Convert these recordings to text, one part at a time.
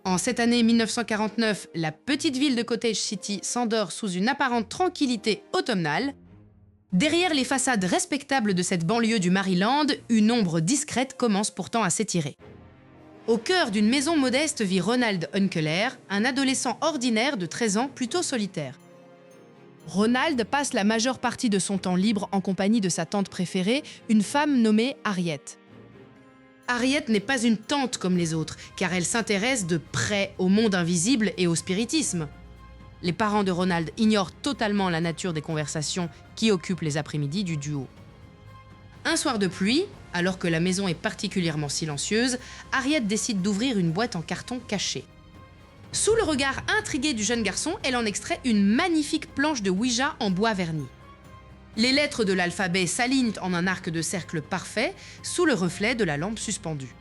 En cette année 1949, la petite ville de Cottage City s'endort sous une apparente tranquillité automnale. Derrière les façades respectables de cette banlieue du Maryland, une ombre discrète commence pourtant à s'étirer. Au cœur d'une maison modeste vit Ronald Unkeler, un adolescent ordinaire de 13 ans plutôt solitaire. Ronald passe la majeure partie de son temps libre en compagnie de sa tante préférée, une femme nommée Harriet. Harriet n'est pas une tante comme les autres, car elle s'intéresse de près au monde invisible et au spiritisme. Les parents de Ronald ignorent totalement la nature des conversations qui occupent les après-midi du duo. Un soir de pluie, alors que la maison est particulièrement silencieuse, Harriet décide d'ouvrir une boîte en carton cachée. Sous le regard intrigué du jeune garçon, elle en extrait une magnifique planche de Ouija en bois verni. Les lettres de l'alphabet s'alignent en un arc de cercle parfait sous le reflet de la lampe suspendue.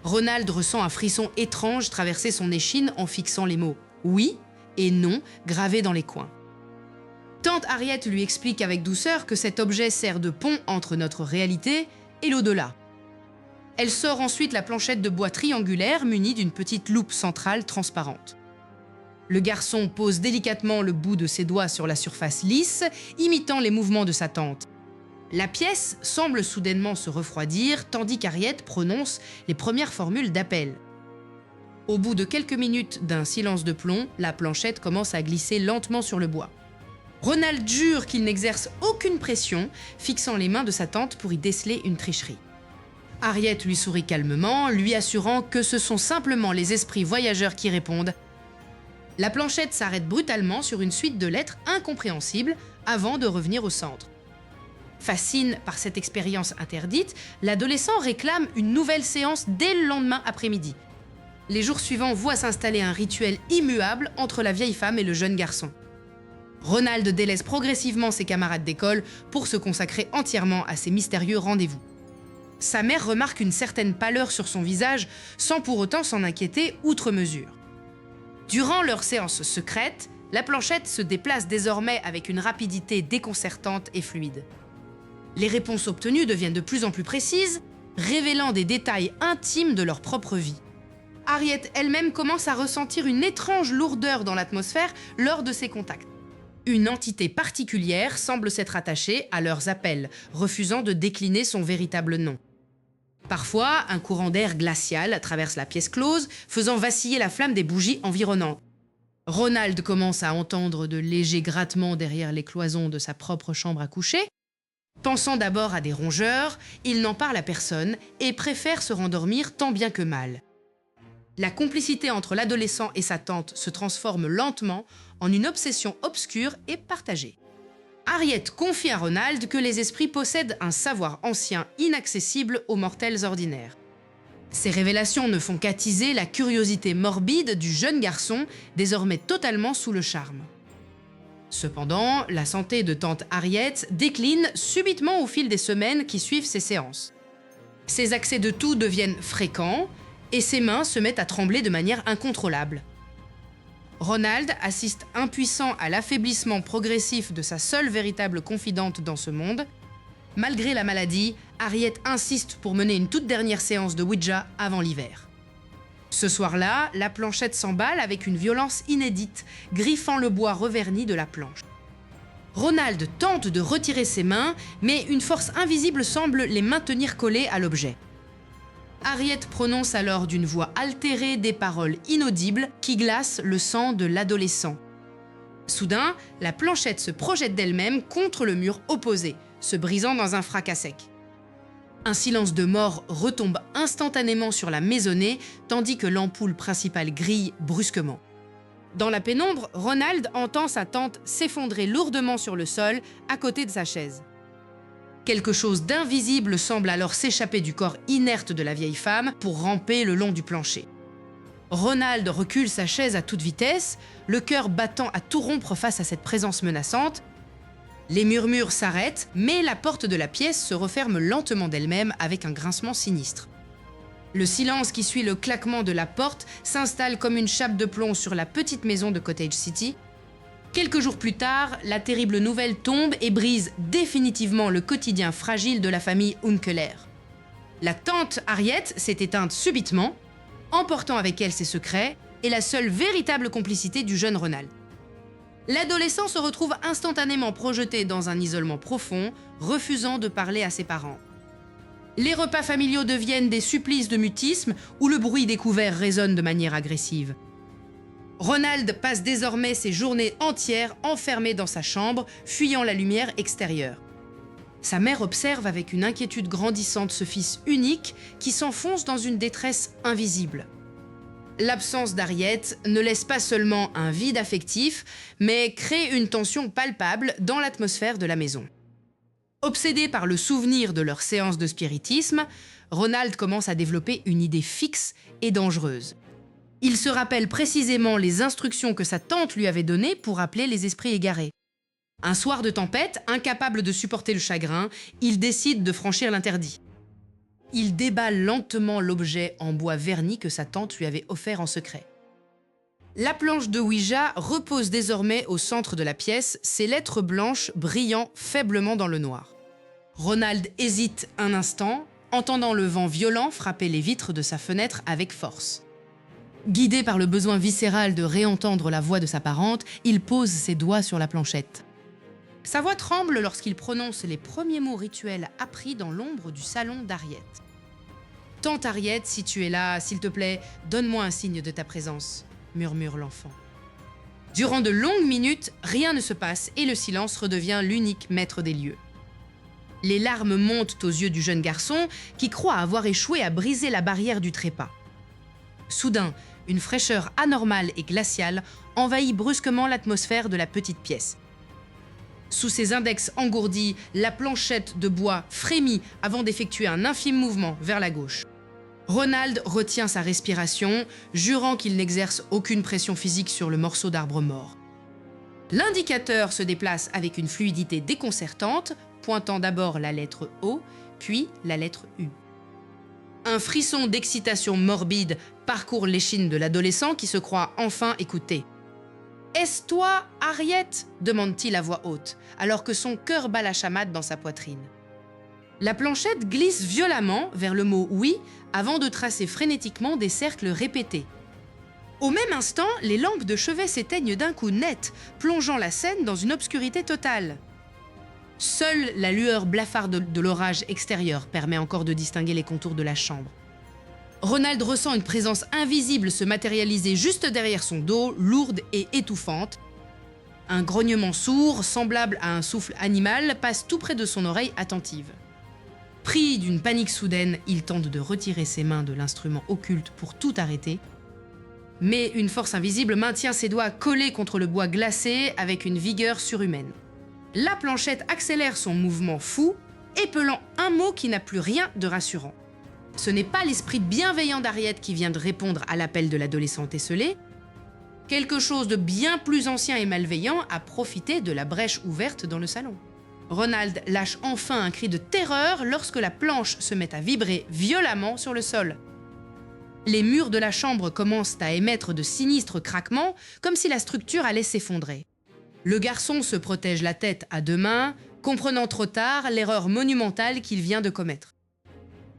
Ronald ressent un frisson étrange traverser son échine en fixant les mots « oui » et « non » gravés dans les coins. Tante Harriet lui explique avec douceur que cet objet sert de pont entre notre réalité et l'au-delà. Elle sort ensuite la planchette de bois triangulaire munie d'une petite loupe centrale transparente. Le garçon pose délicatement le bout de ses doigts sur la surface lisse, imitant les mouvements de sa tante. La pièce semble soudainement se refroidir, tandis qu'Harriet prononce les premières formules d'appel. Au bout de quelques minutes d'un silence de plomb, la planchette commence à glisser lentement sur le bois. Ronald jure qu'il n'exerce aucune pression, fixant les mains de sa tante pour y déceler une tricherie. Harriet lui sourit calmement, lui assurant que ce sont simplement les esprits voyageurs qui répondent. La planchette s'arrête brutalement sur une suite de lettres incompréhensibles avant de revenir au centre. Fasciné par cette expérience interdite, l'adolescent réclame une nouvelle séance dès le lendemain après-midi. Les jours suivants voient s'installer un rituel immuable entre la vieille femme et le jeune garçon. Ronald délaisse progressivement ses camarades d'école pour se consacrer entièrement à ces mystérieux rendez-vous. Sa mère remarque une certaine pâleur sur son visage sans pour autant s'en inquiéter outre mesure. Durant leur séance secrète, la planchette se déplace désormais avec une rapidité déconcertante et fluide. Les réponses obtenues deviennent de plus en plus précises, révélant des détails intimes de leur propre vie. Harriet elle-même commence à ressentir une étrange lourdeur dans l'atmosphère lors de ces contacts. Une entité particulière semble s'être attachée à leurs appels, refusant de décliner son véritable nom. Parfois, un courant d'air glacial traverse la pièce close, faisant vaciller la flamme des bougies environnantes. Ronald commence à entendre de légers grattements derrière les cloisons de sa propre chambre à coucher. Pensant d'abord à des rongeurs, il n'en parle à personne et préfère se rendormir tant bien que mal. La complicité entre l'adolescent et sa tante se transforme lentement en une obsession obscure et partagée. Harriet confie à Ronald que les esprits possèdent un savoir ancien inaccessible aux mortels ordinaires. Ces révélations ne font qu'attiser la curiosité morbide du jeune garçon, désormais totalement sous le charme. Cependant, la santé de tante Harriet décline subitement au fil des semaines qui suivent ces séances. Ses accès de toux deviennent fréquents et ses mains se mettent à trembler de manière incontrôlable. Ronald assiste impuissant à l'affaiblissement progressif de sa seule véritable confidente dans ce monde. Malgré la maladie, Harriet insiste pour mener une toute dernière séance de Ouija avant l'hiver. Ce soir-là, la planchette s'emballe avec une violence inédite, griffant le bois reverni de la planche. Ronald tente de retirer ses mains, mais une force invisible semble les maintenir collées à l'objet. Harriet prononce alors d'une voix altérée des paroles inaudibles qui glacent le sang de l'adolescent. Soudain, la planchette se projette d'elle-même contre le mur opposé, se brisant dans un fracas sec. Un silence de mort retombe instantanément sur la maisonnée, tandis que l'ampoule principale grille brusquement. Dans la pénombre, Ronald entend sa tante s'effondrer lourdement sur le sol, à côté de sa chaise. Quelque chose d'invisible semble alors s'échapper du corps inerte de la vieille femme pour ramper le long du plancher. Ronald recule sa chaise à toute vitesse, le cœur battant à tout rompre face à cette présence menaçante. Les murmures s'arrêtent, mais la porte de la pièce se referme lentement d'elle-même avec un grincement sinistre. Le silence qui suit le claquement de la porte s'installe comme une chape de plomb sur la petite maison de Cottage City. Quelques jours plus tard, la terrible nouvelle tombe et brise définitivement le quotidien fragile de la famille Unkeler. La tante Harriet s'est éteinte subitement, emportant avec elle ses secrets et la seule véritable complicité du jeune Ronald. L'adolescent se retrouve instantanément projeté dans un isolement profond, refusant de parler à ses parents. Les repas familiaux deviennent des supplices de mutisme où le bruit des couverts résonne de manière agressive. Ronald passe désormais ses journées entières enfermé dans sa chambre, fuyant la lumière extérieure. Sa mère observe avec une inquiétude grandissante ce fils unique qui s'enfonce dans une détresse invisible. L'absence d'Harriet ne laisse pas seulement un vide affectif, mais crée une tension palpable dans l'atmosphère de la maison. Obsédé par le souvenir de leur séance de spiritisme, Ronald commence à développer une idée fixe et dangereuse. Il se rappelle précisément les instructions que sa tante lui avait données pour appeler les esprits égarés. Un soir de tempête, incapable de supporter le chagrin, il décide de franchir l'interdit. Il déballe lentement l'objet en bois verni que sa tante lui avait offert en secret. La planche de Ouija repose désormais au centre de la pièce, ses lettres blanches brillant faiblement dans le noir. Ronald hésite un instant, entendant le vent violent frapper les vitres de sa fenêtre avec force. Guidé par le besoin viscéral de réentendre la voix de sa parente, il pose ses doigts sur la planchette. Sa voix tremble lorsqu'il prononce les premiers mots rituels appris dans l'ombre du salon d'Harriet. « Tante Harriet, si tu es là, s'il te plaît, donne-moi un signe de ta présence », murmure l'enfant. Durant de longues minutes, rien ne se passe et le silence redevient l'unique maître des lieux. Les larmes montent aux yeux du jeune garçon qui croit avoir échoué à briser la barrière du trépas. Soudain, une fraîcheur anormale et glaciale envahit brusquement l'atmosphère de la petite pièce. Sous ses index engourdis, la planchette de bois frémit avant d'effectuer un infime mouvement vers la gauche. Ronald retient sa respiration, jurant qu'il n'exerce aucune pression physique sur le morceau d'arbre mort. L'indicateur se déplace avec une fluidité déconcertante, pointant d'abord la lettre O, puis la lettre U. Un frisson d'excitation morbide parcourt l'échine de l'adolescent qui se croit enfin écouté. « Est-ce toi, Harriet ?» demande-t-il à voix haute, alors que son cœur bat la chamade dans sa poitrine. La planchette glisse violemment vers le mot « oui » avant de tracer frénétiquement des cercles répétés. Au même instant, les lampes de chevet s'éteignent d'un coup net, plongeant la scène dans une obscurité totale. Seule la lueur blafarde de l'orage extérieur permet encore de distinguer les contours de la chambre. Ronald ressent une présence invisible se matérialiser juste derrière son dos, lourde et étouffante. Un grognement sourd, semblable à un souffle animal, passe tout près de son oreille attentive. Pris d'une panique soudaine, il tente de retirer ses mains de l'instrument occulte pour tout arrêter. Mais une force invisible maintient ses doigts collés contre le bois glacé avec une vigueur surhumaine. La planchette accélère son mouvement fou, épelant un mot qui n'a plus rien de rassurant. Ce n'est pas l'esprit bienveillant d'Harriet qui vient de répondre à l'appel de l'adolescente esseulée. Quelque chose de bien plus ancien et malveillant a profité de la brèche ouverte dans le salon. Ronald lâche enfin un cri de terreur lorsque la planche se met à vibrer violemment sur le sol. Les murs de la chambre commencent à émettre de sinistres craquements, comme si la structure allait s'effondrer. Le garçon se protège la tête à deux mains, comprenant trop tard l'erreur monumentale qu'il vient de commettre.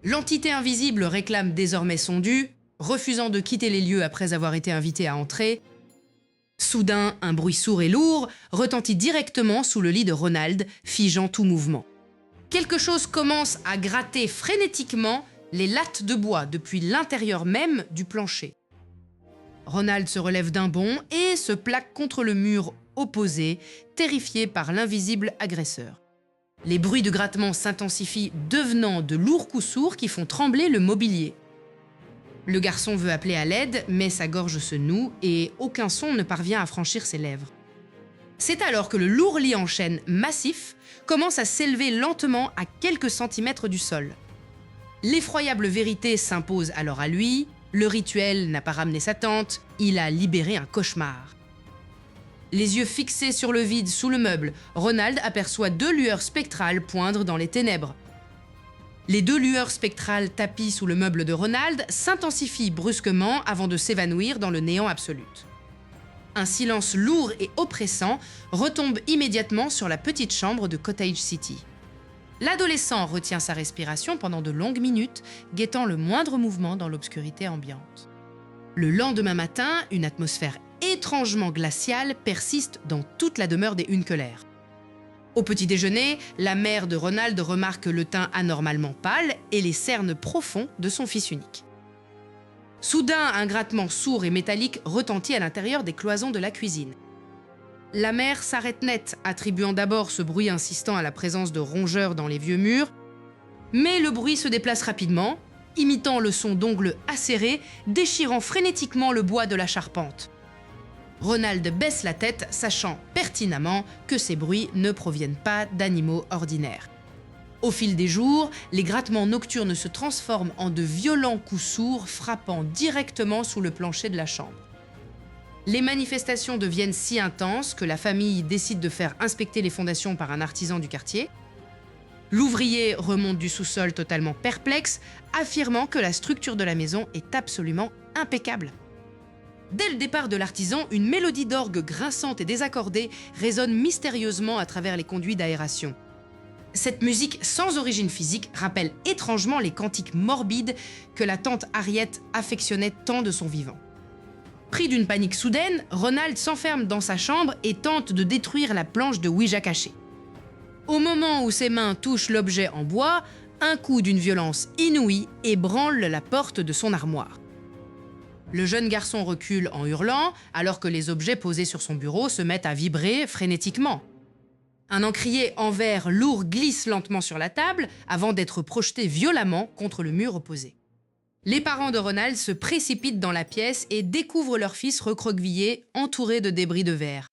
L'entité invisible réclame désormais son dû, refusant de quitter les lieux après avoir été invité à entrer. Soudain, un bruit sourd et lourd retentit directement sous le lit de Ronald, figeant tout mouvement. Quelque chose commence à gratter frénétiquement les lattes de bois depuis l'intérieur même du plancher. Ronald se relève d'un bond et se plaque contre le mur opposé, terrifié par l'invisible agresseur. Les bruits de grattement s'intensifient, devenant de lourds coups sourds qui font trembler le mobilier. Le garçon veut appeler à l'aide, mais sa gorge se noue et aucun son ne parvient à franchir ses lèvres. C'est alors que le lourd lit en chêne massif commence à s'élever lentement à quelques centimètres du sol. L'effroyable vérité s'impose alors à lui, le rituel n'a pas ramené sa tante, il a libéré un cauchemar. Les yeux fixés sur le vide sous le meuble, Ronald aperçoit deux lueurs spectrales poindre dans les ténèbres. Les deux lueurs spectrales tapies sous le meuble de Ronald s'intensifient brusquement avant de s'évanouir dans le néant absolu. Un silence lourd et oppressant retombe immédiatement sur la petite chambre de Cottage City. L'adolescent retient sa respiration pendant de longues minutes, guettant le moindre mouvement dans l'obscurité ambiante. Le lendemain matin, une atmosphère étrangement glaciale persiste dans toute la demeure des Hunkeler. Au petit déjeuner, la mère de Ronald remarque le teint anormalement pâle et les cernes profonds de son fils unique. Soudain, un grattement sourd et métallique retentit à l'intérieur des cloisons de la cuisine. La mère s'arrête net, attribuant d'abord ce bruit insistant à la présence de rongeurs dans les vieux murs, mais le bruit se déplace rapidement, imitant le son d'ongles acérés, déchirant frénétiquement le bois de la charpente. Ronald baisse la tête, sachant pertinemment que ces bruits ne proviennent pas d'animaux ordinaires. Au fil des jours, les grattements nocturnes se transforment en de violents coups sourds frappant directement sous le plancher de la chambre. Les manifestations deviennent si intenses que la famille décide de faire inspecter les fondations par un artisan du quartier. L'ouvrier remonte du sous-sol totalement perplexe, affirmant que la structure de la maison est absolument impeccable. Dès le départ de l'artisan, une mélodie d'orgue grinçante et désaccordée résonne mystérieusement à travers les conduits d'aération. Cette musique sans origine physique rappelle étrangement les cantiques morbides que la tante Harriet affectionnait tant de son vivant. Pris d'une panique soudaine, Ronald s'enferme dans sa chambre et tente de détruire la planche de Ouija cachée. Au moment où ses mains touchent l'objet en bois, un coup d'une violence inouïe ébranle la porte de son armoire. Le jeune garçon recule en hurlant, alors que les objets posés sur son bureau se mettent à vibrer frénétiquement. Un encrier en verre lourd glisse lentement sur la table avant d'être projeté violemment contre le mur opposé. Les parents de Ronald se précipitent dans la pièce et découvrent leur fils recroquevillé, entouré de débris de verre.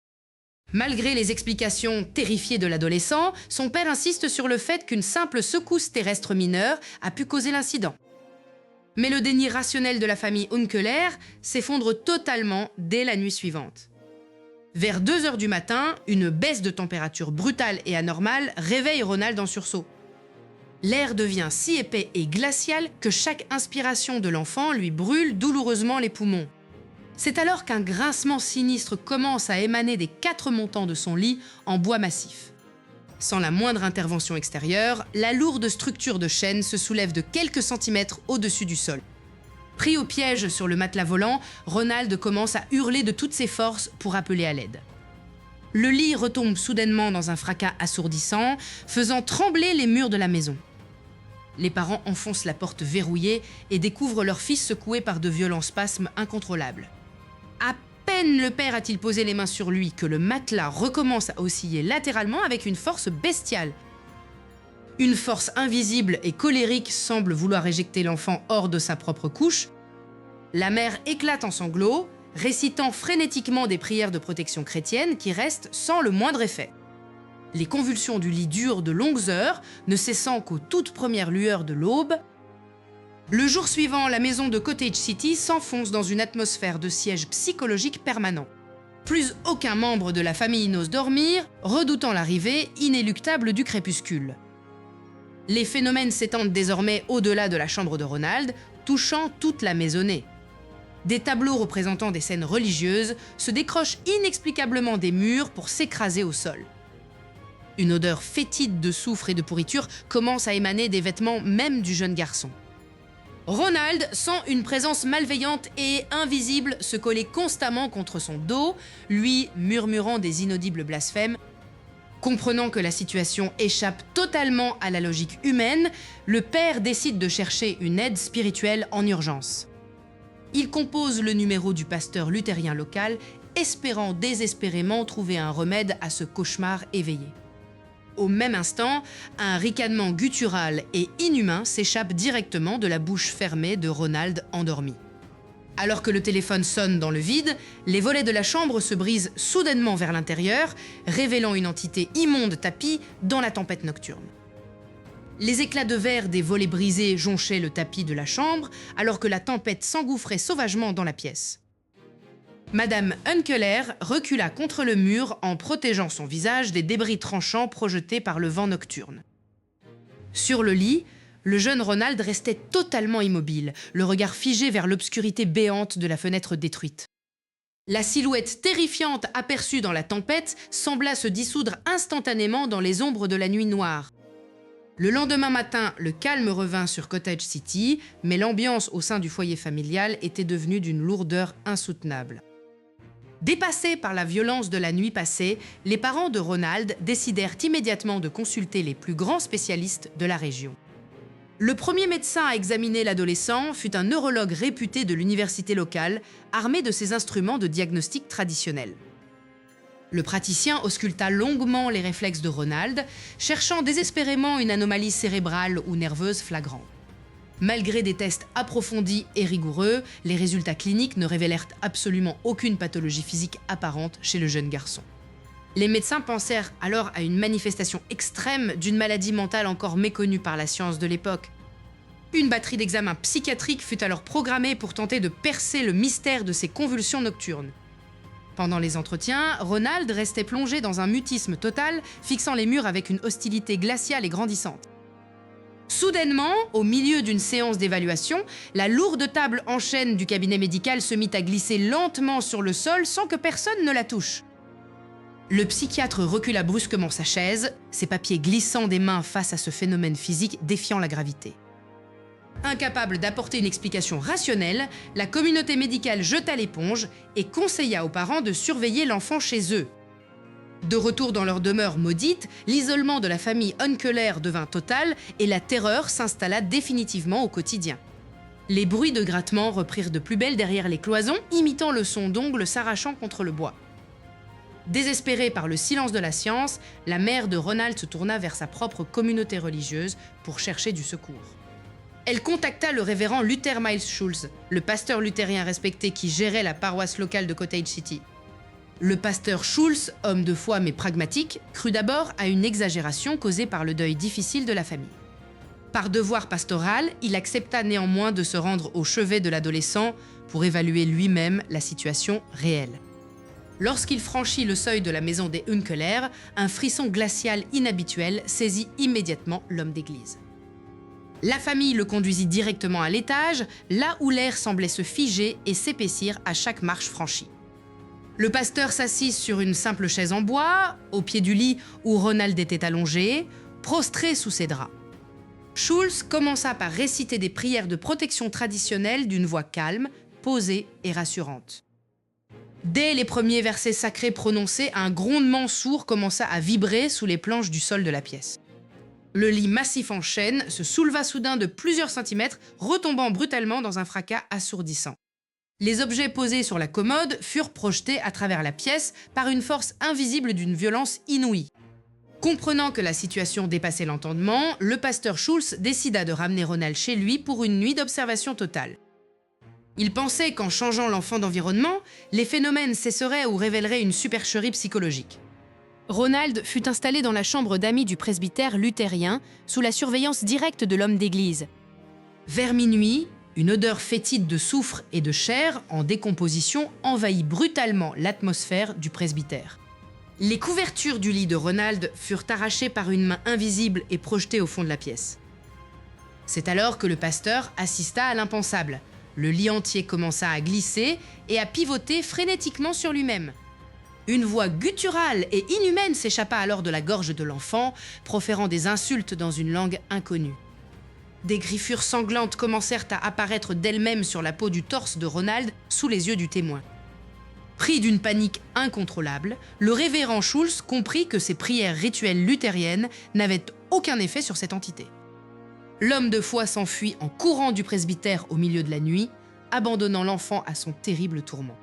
Malgré les explications terrifiées de l'adolescent, son père insiste sur le fait qu'une simple secousse terrestre mineure a pu causer l'incident. Mais le déni rationnel de la famille Hunkeler s'effondre totalement dès la nuit suivante. Vers 2 heures du matin, une baisse de température brutale et anormale réveille Ronald en sursaut. L'air devient si épais et glacial que chaque inspiration de l'enfant lui brûle douloureusement les poumons. C'est alors qu'un grincement sinistre commence à émaner des 4 montants de son lit en bois massif. Sans la moindre intervention extérieure, la lourde structure de chêne se soulève de quelques centimètres au-dessus du sol. Pris au piège sur le matelas volant, Ronald commence à hurler de toutes ses forces pour appeler à l'aide. Le lit retombe soudainement dans un fracas assourdissant, faisant trembler les murs de la maison. Les parents enfoncent la porte verrouillée et découvrent leur fils secoué par de violents spasmes incontrôlables. À peine le père a-t-il posé les mains sur lui que le matelas recommence à osciller latéralement avec une force bestiale. Une force invisible et colérique semble vouloir éjecter l'enfant hors de sa propre couche. La mère éclate en sanglots, récitant frénétiquement des prières de protection chrétienne qui restent sans le moindre effet. Les convulsions du lit durent de longues heures, ne cessant qu'aux toutes premières lueurs de l'aube. Le jour suivant, la maison de Cottage City s'enfonce dans une atmosphère de siège psychologique permanent. Plus aucun membre de la famille n'ose dormir, redoutant l'arrivée inéluctable du crépuscule. Les phénomènes s'étendent désormais au-delà de la chambre de Ronald, touchant toute la maisonnée. Des tableaux représentant des scènes religieuses se décrochent inexplicablement des murs pour s'écraser au sol. Une odeur fétide de soufre et de pourriture commence à émaner des vêtements même du jeune garçon. Ronald sent une présence malveillante et invisible se coller constamment contre son dos, lui murmurant des inaudibles blasphèmes. Comprenant que la situation échappe totalement à la logique humaine, le père décide de chercher une aide spirituelle en urgence. Il compose le numéro du pasteur luthérien local, espérant désespérément trouver un remède à ce cauchemar éveillé. Au même instant, un ricanement guttural et inhumain s'échappe directement de la bouche fermée de Ronald endormi. Alors que le téléphone sonne dans le vide, les volets de la chambre se brisent soudainement vers l'intérieur, révélant une entité immonde tapie dans la tempête nocturne. Les éclats de verre des volets brisés jonchaient le tapis de la chambre, alors que la tempête s'engouffrait sauvagement dans la pièce. Madame Hunkeler recula contre le mur en protégeant son visage des débris tranchants projetés par le vent nocturne. Sur le lit, le jeune Ronald restait totalement immobile, le regard figé vers l'obscurité béante de la fenêtre détruite. La silhouette terrifiante aperçue dans la tempête sembla se dissoudre instantanément dans les ombres de la nuit noire. Le lendemain matin, le calme revint sur Cottage City, mais l'ambiance au sein du foyer familial était devenue d'une lourdeur insoutenable. Dépassés par la violence de la nuit passée, les parents de Ronald décidèrent immédiatement de consulter les plus grands spécialistes de la région. Le premier médecin à examiner l'adolescent fut un neurologue réputé de l'université locale, armé de ses instruments de diagnostic traditionnels. Le praticien ausculta longuement les réflexes de Ronald, cherchant désespérément une anomalie cérébrale ou nerveuse flagrante. Malgré des tests approfondis et rigoureux, les résultats cliniques ne révélèrent absolument aucune pathologie physique apparente chez le jeune garçon. Les médecins pensèrent alors à une manifestation extrême d'une maladie mentale encore méconnue par la science de l'époque. Une batterie d'examens psychiatriques fut alors programmée pour tenter de percer le mystère de ces convulsions nocturnes. Pendant les entretiens, Ronald restait plongé dans un mutisme total, fixant les murs avec une hostilité glaciale et grandissante. Soudainement, au milieu d'une séance d'évaluation, la lourde table en chêne du cabinet médical se mit à glisser lentement sur le sol sans que personne ne la touche. Le psychiatre recula brusquement sa chaise, ses papiers glissant des mains face à ce phénomène physique défiant la gravité. Incapable d'apporter une explication rationnelle, la communauté médicale jeta l'éponge et conseilla aux parents de surveiller l'enfant chez eux. De retour dans leur demeure maudite, l'isolement de la famille Unkeler devint total et la terreur s'installa définitivement au quotidien. Les bruits de grattement reprirent de plus belle derrière les cloisons, imitant le son d'ongles s'arrachant contre le bois. Désespérée par le silence de la science, la mère de Ronald se tourna vers sa propre communauté religieuse pour chercher du secours. Elle contacta le révérend Luther Miles Schulz, le pasteur luthérien respecté qui gérait la paroisse locale de Cottage City. Le pasteur Schulz, homme de foi mais pragmatique, crut d'abord à une exagération causée par le deuil difficile de la famille. Par devoir pastoral, il accepta néanmoins de se rendre au chevet de l'adolescent pour évaluer lui-même la situation réelle. Lorsqu'il franchit le seuil de la maison des Unkeler, un frisson glacial inhabituel saisit immédiatement l'homme d'église. La famille le conduisit directement à l'étage, là où l'air semblait se figer et s'épaissir à chaque marche franchie. Le pasteur s'assit sur une simple chaise en bois, au pied du lit où Ronald était allongé, prostré sous ses draps. Schulz commença par réciter des prières de protection traditionnelles d'une voix calme, posée et rassurante. Dès les premiers versets sacrés prononcés, un grondement sourd commença à vibrer sous les planches du sol de la pièce. Le lit massif en chêne se souleva soudain de plusieurs centimètres, retombant brutalement dans un fracas assourdissant. Les objets posés sur la commode furent projetés à travers la pièce par une force invisible d'une violence inouïe. Comprenant que la situation dépassait l'entendement, le pasteur Schulz décida de ramener Ronald chez lui pour une nuit d'observation totale. Il pensait qu'en changeant l'enfant d'environnement, les phénomènes cesseraient ou révéleraient une supercherie psychologique. Ronald fut installé dans la chambre d'amis du presbytère luthérien, sous la surveillance directe de l'homme d'église. Vers minuit, une odeur fétide de soufre et de chair en décomposition envahit brutalement l'atmosphère du presbytère. Les couvertures du lit de Ronald furent arrachées par une main invisible et projetées au fond de la pièce. C'est alors que le pasteur assista à l'impensable. Le lit entier commença à glisser et à pivoter frénétiquement sur lui-même. Une voix gutturale et inhumaine s'échappa alors de la gorge de l'enfant, proférant des insultes dans une langue inconnue. Des griffures sanglantes commencèrent à apparaître d'elles-mêmes sur la peau du torse de Ronald, sous les yeux du témoin. Pris d'une panique incontrôlable, le révérend Schulz comprit que ses prières rituelles luthériennes n'avaient aucun effet sur cette entité. L'homme de foi s'enfuit en courant du presbytère au milieu de la nuit, abandonnant l'enfant à son terrible tourment.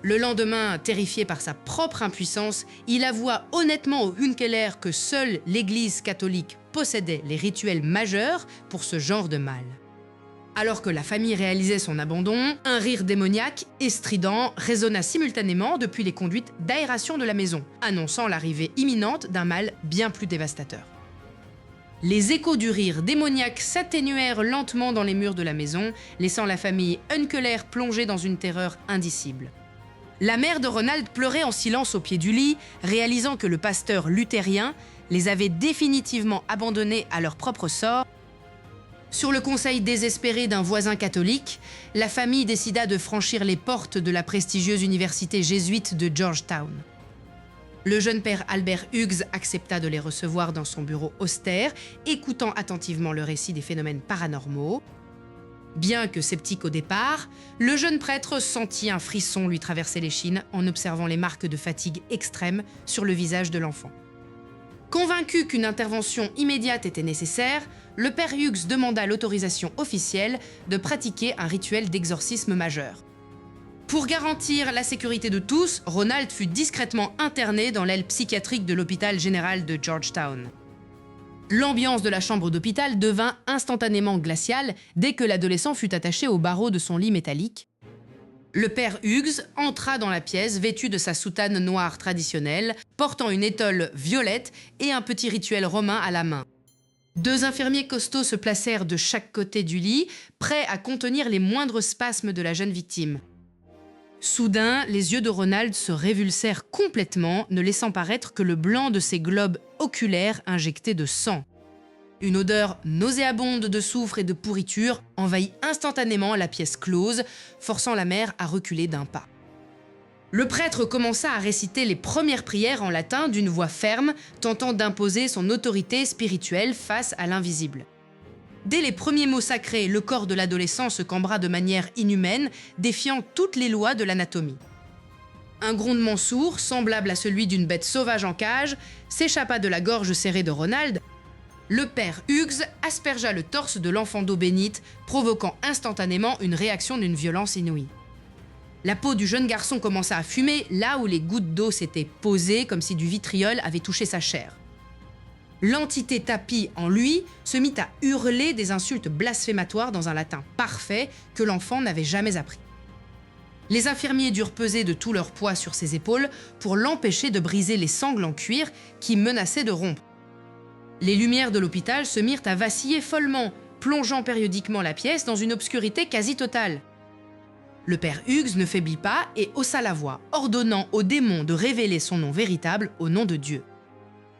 Le lendemain, terrifié par sa propre impuissance, il avoua honnêtement aux Unkeler que seule l'Église catholique possédait les rituels majeurs pour ce genre de mal. Alors que la famille réalisait son abandon, un rire démoniaque et strident résonna simultanément depuis les conduites d'aération de la maison, annonçant l'arrivée imminente d'un mal bien plus dévastateur. Les échos du rire démoniaque s'atténuèrent lentement dans les murs de la maison, laissant la famille Unkeler plongée dans une terreur indicible. La mère de Ronald pleurait en silence au pied du lit, réalisant que le pasteur luthérien les avait définitivement abandonnés à leur propre sort. Sur le conseil désespéré d'un voisin catholique, la famille décida de franchir les portes de la prestigieuse université jésuite de Georgetown. Le jeune père Albert Hughes accepta de les recevoir dans son bureau austère, écoutant attentivement le récit des phénomènes paranormaux. Bien que sceptique au départ, le jeune prêtre sentit un frisson lui traverser l'échine en observant les marques de fatigue extrême sur le visage de l'enfant. Convaincu qu'une intervention immédiate était nécessaire, le père Hughes demanda l'autorisation officielle de pratiquer un rituel d'exorcisme majeur. Pour garantir la sécurité de tous, Ronald fut discrètement interné dans l'aile psychiatrique de l'hôpital général de Georgetown. L'ambiance de la chambre d'hôpital devint instantanément glaciale dès que l'adolescent fut attaché au barreau de son lit métallique. Le père Hughes entra dans la pièce vêtu de sa soutane noire traditionnelle, portant une étole violette et un petit rituel romain à la main. 2 infirmiers costauds se placèrent de chaque côté du lit, prêts à contenir les moindres spasmes de la jeune victime. Soudain, les yeux de Ronald se révulsèrent complètement, ne laissant paraître que le blanc de ses globes oculaires injectés de sang. Une odeur nauséabonde de soufre et de pourriture envahit instantanément la pièce close, forçant la mère à reculer d'un pas. Le prêtre commença à réciter les premières prières en latin d'une voix ferme, tentant d'imposer son autorité spirituelle face à l'invisible. Dès les premiers mots sacrés, le corps de l'adolescent se cambra de manière inhumaine, défiant toutes les lois de l'anatomie. Un grondement sourd, semblable à celui d'une bête sauvage en cage, s'échappa de la gorge serrée de Ronald. Le père Hughes aspergea le torse de l'enfant d'eau bénite, provoquant instantanément une réaction d'une violence inouïe. La peau du jeune garçon commença à fumer là où les gouttes d'eau s'étaient posées comme si du vitriol avait touché sa chair. L'entité tapie en lui se mit à hurler des insultes blasphématoires dans un latin parfait que l'enfant n'avait jamais appris. Les infirmiers durent peser de tout leur poids sur ses épaules pour l'empêcher de briser les sangles en cuir qui menaçaient de rompre. Les lumières de l'hôpital se mirent à vaciller follement, plongeant périodiquement la pièce dans une obscurité quasi totale. Le père Hughes ne faiblit pas et haussa la voix, ordonnant au démon de révéler son nom véritable au nom de Dieu.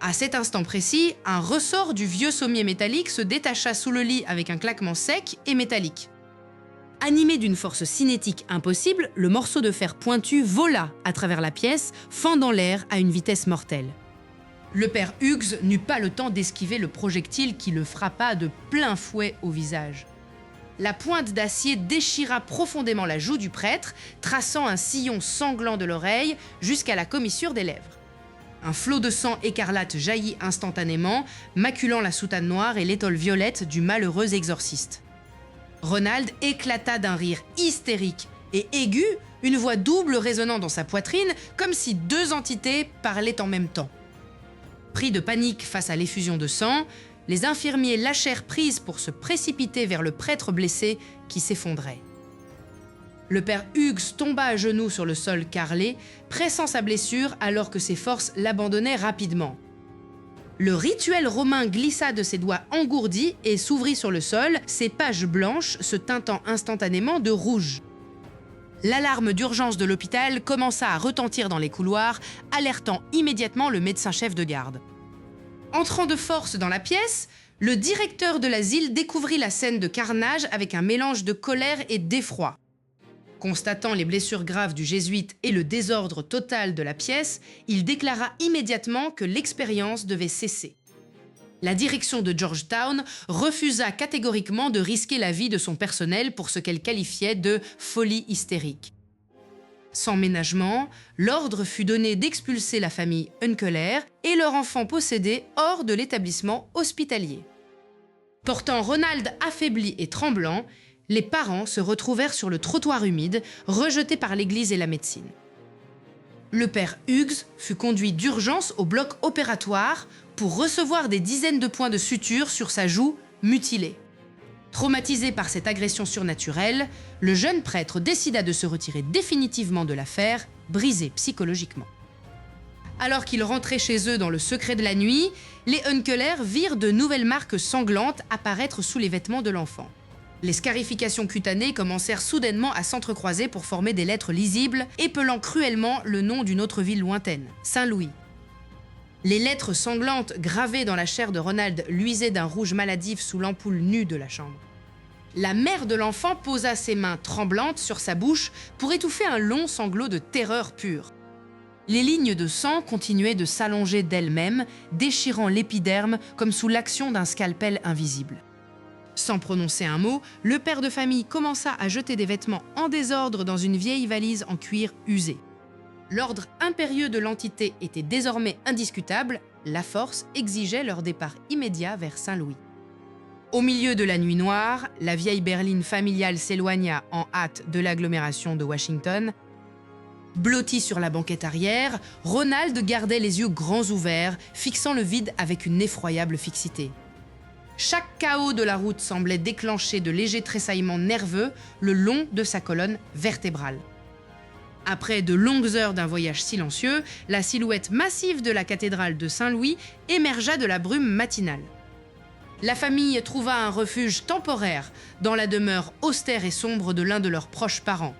À cet instant précis, un ressort du vieux sommier métallique se détacha sous le lit avec un claquement sec et métallique. Animé d'une force cinétique impossible, le morceau de fer pointu vola à travers la pièce, fendant l'air à une vitesse mortelle. Le père Hughes n'eut pas le temps d'esquiver le projectile qui le frappa de plein fouet au visage. La pointe d'acier déchira profondément la joue du prêtre, traçant un sillon sanglant de l'oreille jusqu'à la commissure des lèvres. Un flot de sang écarlate jaillit instantanément, maculant la soutane noire et l'étole violette du malheureux exorciste. Ronald éclata d'un rire hystérique et aigu, une voix double résonnant dans sa poitrine, comme si 2 entités parlaient en même temps. Pris de panique face à l'effusion de sang, les infirmiers lâchèrent prise pour se précipiter vers le prêtre blessé qui s'effondrait. Le père Hughes tomba à genoux sur le sol carrelé, pressant sa blessure alors que ses forces l'abandonnaient rapidement. Le rituel romain glissa de ses doigts engourdis et s'ouvrit sur le sol, ses pages blanches se teintant instantanément de rouge. L'alarme d'urgence de l'hôpital commença à retentir dans les couloirs, alertant immédiatement le médecin-chef de garde. Entrant de force dans la pièce, le directeur de l'asile découvrit la scène de carnage avec un mélange de colère et d'effroi. Constatant les blessures graves du jésuite et le désordre total de la pièce, il déclara immédiatement que l'expérience devait cesser. La direction de Georgetown refusa catégoriquement de risquer la vie de son personnel pour ce qu'elle qualifiait de « folie hystérique ». Sans ménagement, l'ordre fut donné d'expulser la famille Unkeler et leur enfant possédé hors de l'établissement hospitalier. Portant Ronald affaibli et tremblant, les parents se retrouvèrent sur le trottoir humide, rejetés par l'église et la médecine. Le père Hughes fut conduit d'urgence au bloc opératoire pour recevoir des dizaines de points de suture sur sa joue mutilée. Traumatisé par cette agression surnaturelle, le jeune prêtre décida de se retirer définitivement de l'affaire, brisé psychologiquement. Alors qu'ils rentraient chez eux dans le secret de la nuit, les Unkeler virent de nouvelles marques sanglantes apparaître sous les vêtements de l'enfant. Les scarifications cutanées commencèrent soudainement à s'entrecroiser pour former des lettres lisibles, épelant cruellement le nom d'une autre ville lointaine, Saint-Louis. Les lettres sanglantes gravées dans la chair de Ronald luisaient d'un rouge maladif sous l'ampoule nue de la chambre. La mère de l'enfant posa ses mains tremblantes sur sa bouche pour étouffer un long sanglot de terreur pure. Les lignes de sang continuaient de s'allonger d'elles-mêmes, déchirant l'épiderme comme sous l'action d'un scalpel invisible. Sans prononcer un mot, le père de famille commença à jeter des vêtements en désordre dans une vieille valise en cuir usé. L'ordre impérieux de l'entité était désormais indiscutable, la force exigeait leur départ immédiat vers Saint-Louis. Au milieu de la nuit noire, la vieille berline familiale s'éloigna en hâte de l'agglomération de Washington. Blotti sur la banquette arrière, Ronald gardait les yeux grands ouverts, fixant le vide avec une effroyable fixité. Chaque chaos de la route semblait déclencher de légers tressaillements nerveux le long de sa colonne vertébrale. Après de longues heures d'un voyage silencieux, la silhouette massive de la cathédrale de Saint-Louis émergea de la brume matinale. La famille trouva un refuge temporaire dans la demeure austère et sombre de l'un de leurs proches parents.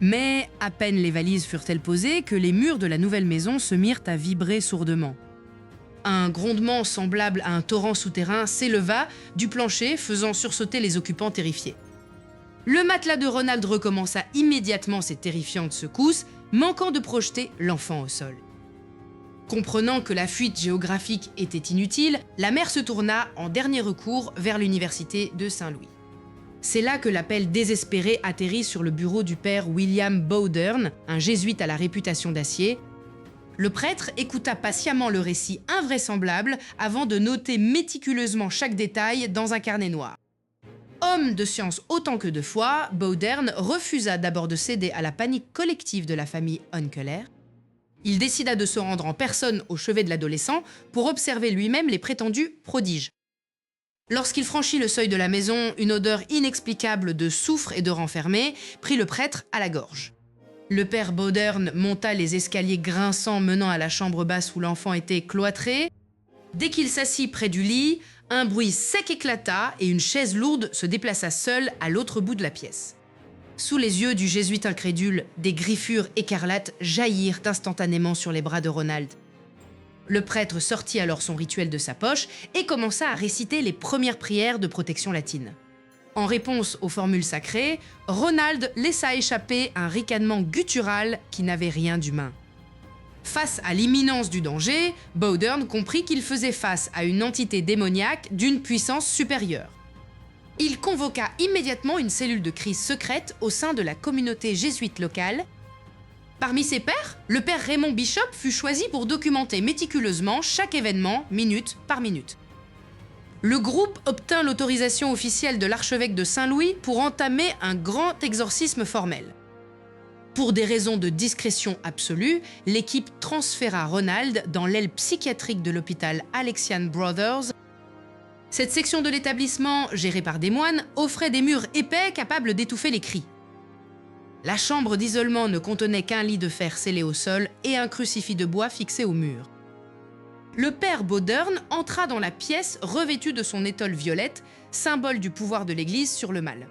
Mais à peine les valises furent-elles posées que les murs de la nouvelle maison se mirent à vibrer sourdement. Un grondement semblable à un torrent souterrain s'éleva du plancher, faisant sursauter les occupants terrifiés. Le matelas de Ronald recommença immédiatement ses terrifiantes secousses, manquant de projeter l'enfant au sol. Comprenant que la fuite géographique était inutile, la mère se tourna en dernier recours vers l'université de Saint-Louis. C'est là que l'appel désespéré atterrit sur le bureau du père William Bowdern, un jésuite à la réputation d'acier. Le prêtre écouta patiemment le récit invraisemblable avant de noter méticuleusement chaque détail dans un carnet noir. Homme de science autant que de foi, Bowdern refusa d'abord de céder à la panique collective de la famille Hunkeler. Il décida de se rendre en personne au chevet de l'adolescent pour observer lui-même les prétendus prodiges. Lorsqu'il franchit le seuil de la maison, une odeur inexplicable de soufre et de renfermé prit le prêtre à la gorge. Le père Bowdern monta les escaliers grinçants menant à la chambre basse où l'enfant était cloîtré. Dès qu'il s'assit près du lit, un bruit sec éclata et une chaise lourde se déplaça seule à l'autre bout de la pièce. Sous les yeux du jésuite incrédule, des griffures écarlates jaillirent instantanément sur les bras de Ronald. Le prêtre sortit alors son rituel de sa poche et commença à réciter les premières prières de protection latine. En réponse aux formules sacrées, Ronald laissa échapper un ricanement guttural qui n'avait rien d'humain. Face à l'imminence du danger, Bowdern comprit qu'il faisait face à une entité démoniaque d'une puissance supérieure. Il convoqua immédiatement une cellule de crise secrète au sein de la communauté jésuite locale. Parmi ses pairs, le père Raymond Bishop fut choisi pour documenter méticuleusement chaque événement, minute par minute. Le groupe obtint l'autorisation officielle de l'archevêque de Saint-Louis pour entamer un grand exorcisme formel. Pour des raisons de discrétion absolue, l'équipe transféra Ronald dans l'aile psychiatrique de l'hôpital Alexian Brothers. Cette section de l'établissement, gérée par des moines, offrait des murs épais capables d'étouffer les cris. La chambre d'isolement ne contenait qu'un lit de fer scellé au sol et un crucifix de bois fixé au mur. Le père Bowdern entra dans la pièce revêtu de son étole violette, symbole du pouvoir de l'Église sur le mal.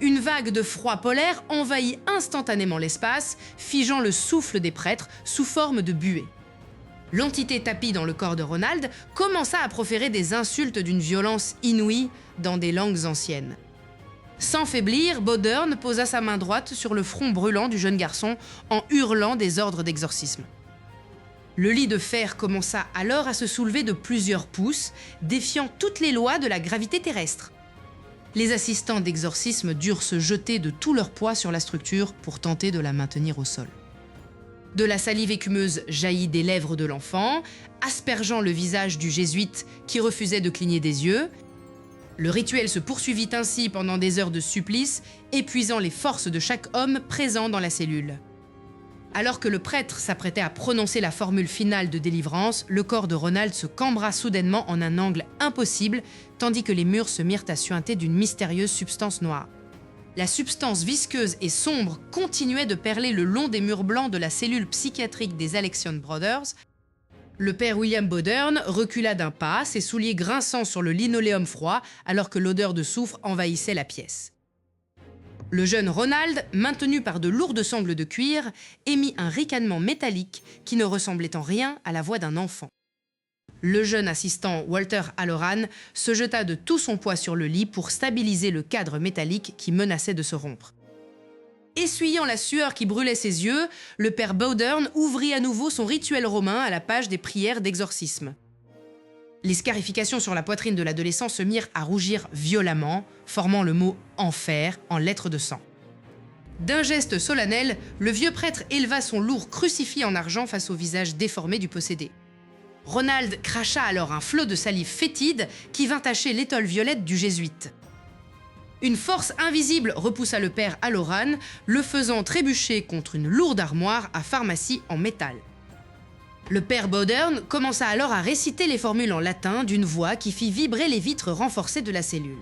Une vague de froid polaire envahit instantanément l'espace, figeant le souffle des prêtres sous forme de buée. L'entité tapie dans le corps de Ronald commença à proférer des insultes d'une violence inouïe dans des langues anciennes. Sans faiblir, Bowdern posa sa main droite sur le front brûlant du jeune garçon en hurlant des ordres d'exorcisme. Le lit de fer commença alors à se soulever de plusieurs pouces, défiant toutes les lois de la gravité terrestre. Les assistants d'exorcisme durent se jeter de tout leur poids sur la structure pour tenter de la maintenir au sol. De la salive écumeuse jaillit des lèvres de l'enfant, aspergeant le visage du jésuite qui refusait de cligner des yeux. Le rituel se poursuivit ainsi pendant des heures de supplice, épuisant les forces de chaque homme présent dans la cellule. Alors que le prêtre s'apprêtait à prononcer la formule finale de délivrance, le corps de Ronald se cambra soudainement en un angle impossible, tandis que les murs se mirent à suinter d'une mystérieuse substance noire. La substance visqueuse et sombre continuait de perler le long des murs blancs de la cellule psychiatrique des Alexian Brothers. Le père William Bowdern recula d'un pas, ses souliers grinçant sur le linoléum froid, alors que l'odeur de soufre envahissait la pièce. Le jeune Ronald, maintenu par de lourdes sangles de cuir, émit un ricanement métallique qui ne ressemblait en rien à la voix d'un enfant. Le jeune assistant Walter Halloran se jeta de tout son poids sur le lit pour stabiliser le cadre métallique qui menaçait de se rompre. Essuyant la sueur qui brûlait ses yeux, le père Bowdern ouvrit à nouveau son rituel romain à la page des prières d'exorcisme. Les scarifications sur la poitrine de l'adolescent se mirent à rougir violemment, formant le mot « enfer » en lettres de sang. D'un geste solennel, le vieux prêtre éleva son lourd crucifix en argent face au visage déformé du possédé. Ronald cracha alors un flot de salive fétide qui vint tacher l'étole violette du jésuite. Une force invisible repoussa le père Halloran, le faisant trébucher contre une lourde armoire à pharmacie en métal. Le père Bowdern commença alors à réciter les formules en latin d'une voix qui fit vibrer les vitres renforcées de la cellule.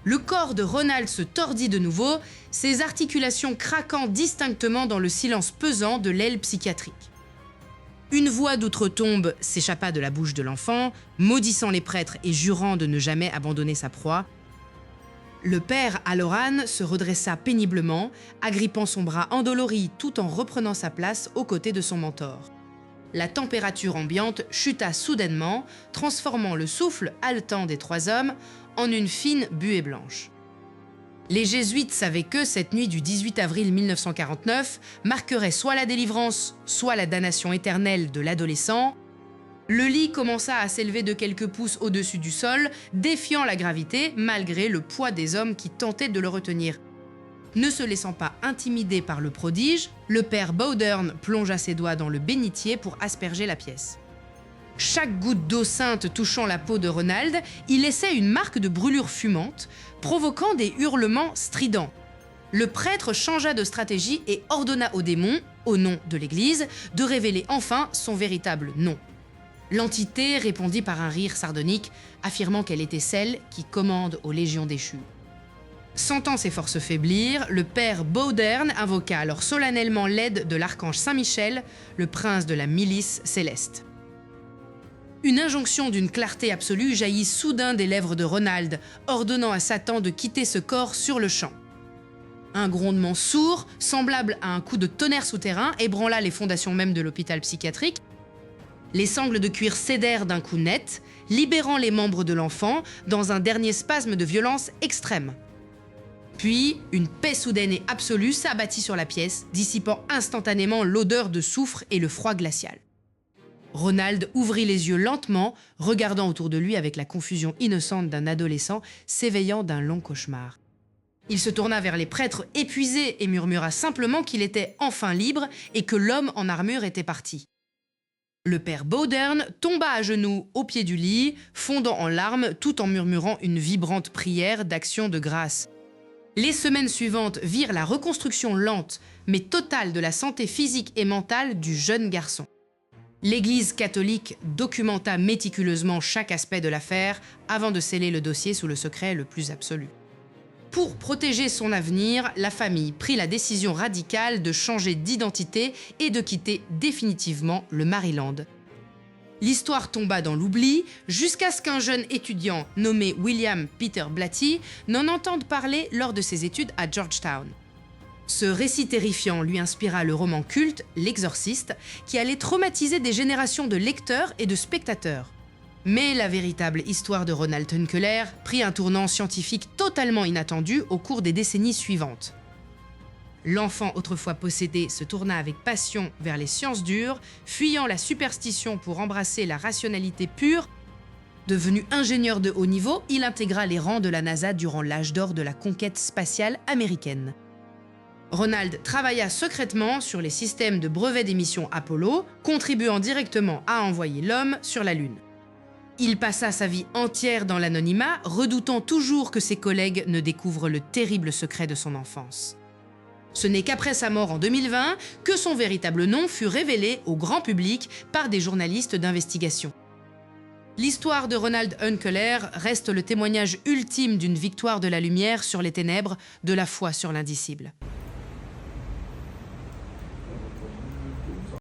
Le corps de Ronald se tordit de nouveau, ses articulations craquant distinctement dans le silence pesant de l'aile psychiatrique. Une voix d'outre-tombe s'échappa de la bouche de l'enfant, maudissant les prêtres et jurant de ne jamais abandonner sa proie. Le père Halloran se redressa péniblement, agrippant son bras endolori tout en reprenant sa place aux côtés de son mentor. La température ambiante chuta soudainement, transformant le souffle haletant des trois hommes en une fine buée blanche. Les jésuites savaient que cette nuit du 18 avril 1949 marquerait soit la délivrance, soit la damnation éternelle de l'adolescent. Le lit commença à s'élever de quelques pouces au-dessus du sol, défiant la gravité malgré le poids des hommes qui tentaient de le retenir. Ne se laissant pas intimider par le prodige, le père Bowdern plongea ses doigts dans le bénitier pour asperger la pièce. Chaque goutte d'eau sainte touchant la peau de Ronald y laissait une marque de brûlure fumante, provoquant des hurlements stridents. Le prêtre changea de stratégie et ordonna au démon, au nom de l'Église, de révéler enfin son véritable nom. L'entité répondit par un rire sardonique, affirmant qu'elle était celle qui commande aux légions déchues. Sentant ses forces faiblir, le père Bowdern invoqua alors solennellement l'aide de l'archange Saint-Michel, le prince de la milice céleste. Une injonction d'une clarté absolue jaillit soudain des lèvres de Ronald, ordonnant à Satan de quitter ce corps sur le champ. Un grondement sourd, semblable à un coup de tonnerre souterrain, ébranla les fondations même de l'hôpital psychiatrique. Les sangles de cuir cédèrent d'un coup net, libérant les membres de l'enfant dans un dernier spasme de violence extrême. Puis, une paix soudaine et absolue s'abattit sur la pièce, dissipant instantanément l'odeur de soufre et le froid glacial. Ronald ouvrit les yeux lentement, regardant autour de lui avec la confusion innocente d'un adolescent s'éveillant d'un long cauchemar. Il se tourna vers les prêtres épuisés et murmura simplement qu'il était enfin libre et que l'homme en armure était parti. Le père Bowdern tomba à genoux au pied du lit, fondant en larmes tout en murmurant une vibrante prière d'action de grâce. Les semaines suivantes virent la reconstruction lente, mais totale de la santé physique et mentale du jeune garçon. L'Église catholique documenta méticuleusement chaque aspect de l'affaire avant de sceller le dossier sous le secret le plus absolu. Pour protéger son avenir, la famille prit la décision radicale de changer d'identité et de quitter définitivement le Maryland. L'histoire tomba dans l'oubli jusqu'à ce qu'un jeune étudiant nommé William Peter Blatty n'en entende parler lors de ses études à Georgetown. Ce récit terrifiant lui inspira le roman culte L'Exorciste, qui allait traumatiser des générations de lecteurs et de spectateurs. Mais la véritable histoire de Ronald Unkeler prit un tournant scientifique totalement inattendu au cours des décennies suivantes. L'enfant autrefois possédé se tourna avec passion vers les sciences dures, fuyant la superstition pour embrasser la rationalité pure. Devenu ingénieur de haut niveau, il intégra les rangs de la NASA durant l'âge d'or de la conquête spatiale américaine. Ronald travailla secrètement sur les systèmes de brevet des missions Apollo, contribuant directement à envoyer l'homme sur la Lune. Il passa sa vie entière dans l'anonymat, redoutant toujours que ses collègues ne découvrent le terrible secret de son enfance. Ce n'est qu'après sa mort en 2020 que son véritable nom fut révélé au grand public par des journalistes d'investigation. L'histoire de Ronald Unkeler reste le témoignage ultime d'une victoire de la lumière sur les ténèbres, de la foi sur l'indicible.